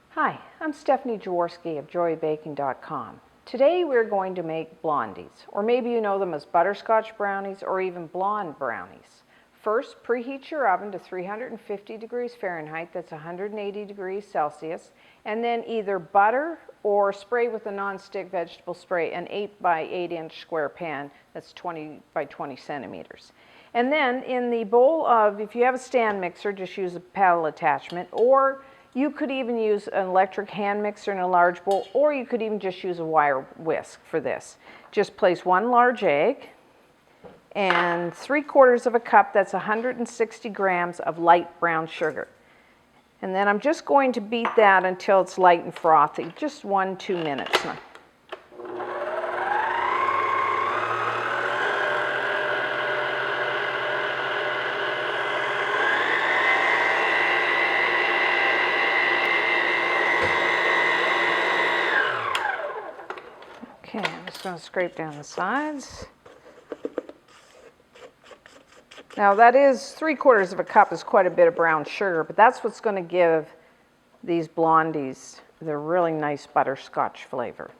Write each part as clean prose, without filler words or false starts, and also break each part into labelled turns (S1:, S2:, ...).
S1: Hi, I'm Stephanie Jaworski of joybaking.com. Today we're going to make blondies, or maybe you know them as butterscotch brownies or even blonde brownies. First, preheat your oven to 350 degrees Fahrenheit, that's 180 degrees Celsius, and then either butter or spray with a non-stick vegetable spray an 8 by 8 inch square pan that's 20 by 20 centimeters. And then in the bowl of, if you have a stand mixer, just use a paddle attachment, or you could even use an electric hand mixer in a large bowl, or you could even just use a wire whisk for this. Just place 1 large egg and 3/4 of a cup, that's 160 grams of light brown sugar. And then I'm just going to beat that until it's light and frothy, just 1-2 minutes. Okay, I'm just going to scrape down the sides. Now that is 3/4 of a cup is quite a bit of brown sugar, but that's what's going to give these blondies the really nice butterscotch flavor.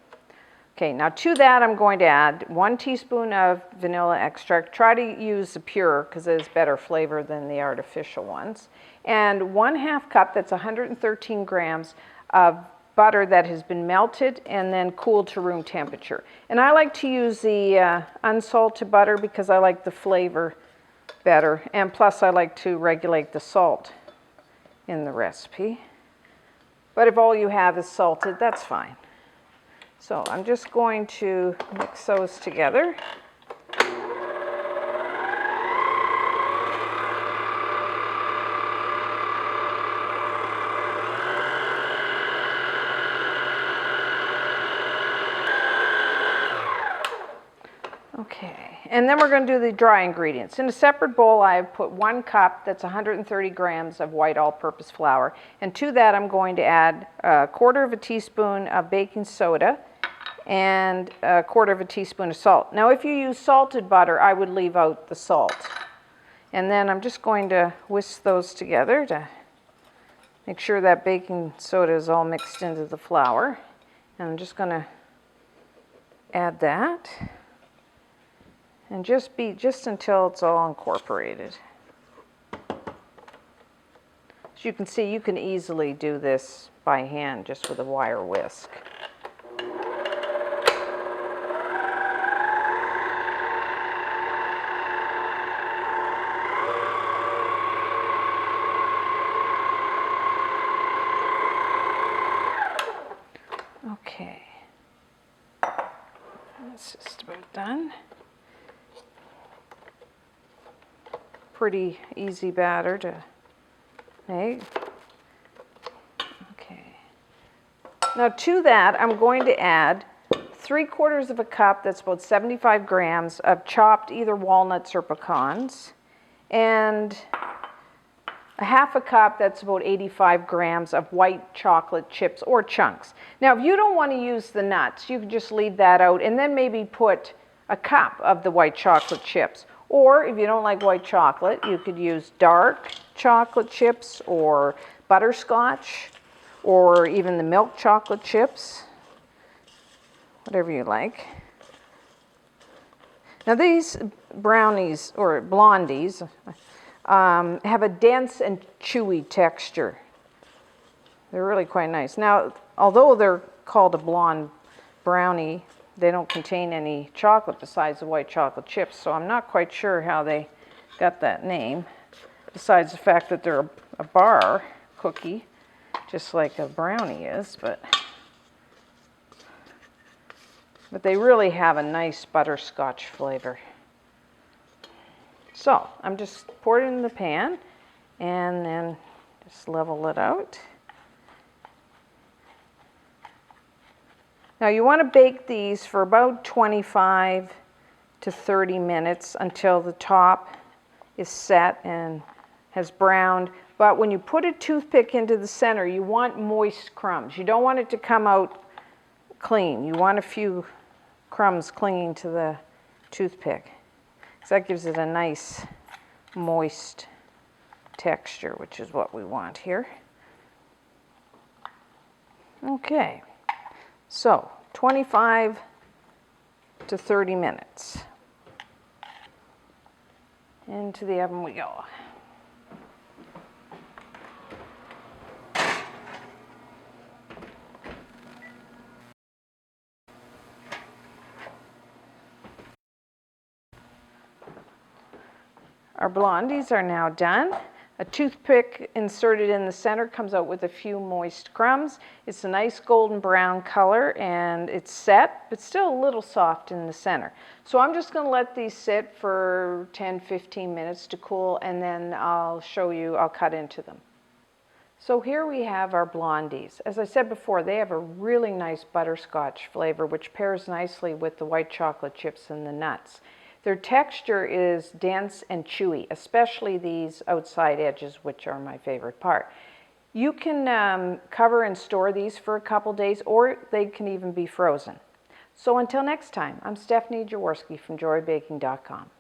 S1: Okay, now to that I'm going to add 1 teaspoon of vanilla extract. Try to use the pure because it is better flavor than the artificial ones. And 1/2 cup, that's 113 grams of butter that has been melted and then cooled to room temperature. And I like to use the unsalted butter because I like the flavor better, and plus I like to regulate the salt in the recipe. But if all you have is salted, that's fine. So I'm just going to mix those together. Okay, and then we're going to do the dry ingredients. In a separate bowl, I have put 1 cup, that's 130 grams of white all-purpose flour, and to that I'm going to add 1/4 of a teaspoon of baking soda and 1/4 of a teaspoon of salt. Now if you use salted butter, I would leave out the salt. And then I'm just going to whisk those together to make sure that baking soda is all mixed into the flour. And I'm just going to add that. And just beat just until it's all incorporated. As you can see, you can easily do this by hand just with a wire whisk. Okay, that's just about done. Pretty easy batter to make. Okay. Now to that, I'm going to add 3/4 of a cup, that's about 75 grams of chopped either walnuts or pecans, and 1/2 a cup, that's about 85 grams of white chocolate chips or chunks. Now if you don't want to use the nuts, you can just leave that out and then maybe put a cup of the white chocolate chips. Or if you don't like white chocolate, you could use dark chocolate chips or butterscotch or even the milk chocolate chips, whatever you like. Now these brownies or blondies have a dense and chewy texture. They're really quite nice. Now, although they're called a blonde brownie, they don't contain any chocolate besides the white chocolate chips, so I'm not quite sure how they got that name, besides the fact that they're a bar cookie, just like a brownie is, but they really have a nice butterscotch flavor. So I'm just pouring it in the pan and then just level it out. Now you want to bake these for about 25 to 30 minutes until the top is set and has browned. But when you put a toothpick into the center, you want moist crumbs. You don't want it to come out clean. You want a few crumbs clinging to the toothpick. because that gives it a nice moist texture, which is what we want here. Okay, so 25 to 30 minutes. Into the oven we go. Our blondies are now done. A toothpick inserted in the center comes out with a few moist crumbs. It's a nice golden brown color and it's set, but still a little soft in the center. So I'm just going to let these sit for 10-15 minutes to cool, and then I'll cut into them. So here we have our blondies. As I said before, they have a really nice butterscotch flavor, which pairs nicely with the white chocolate chips and the nuts. Their texture is dense and chewy, especially these outside edges, which are my favorite part. You can cover and store these for a couple days, or they can even be frozen. So until next time, I'm Stephanie Jaworski from joybaking.com.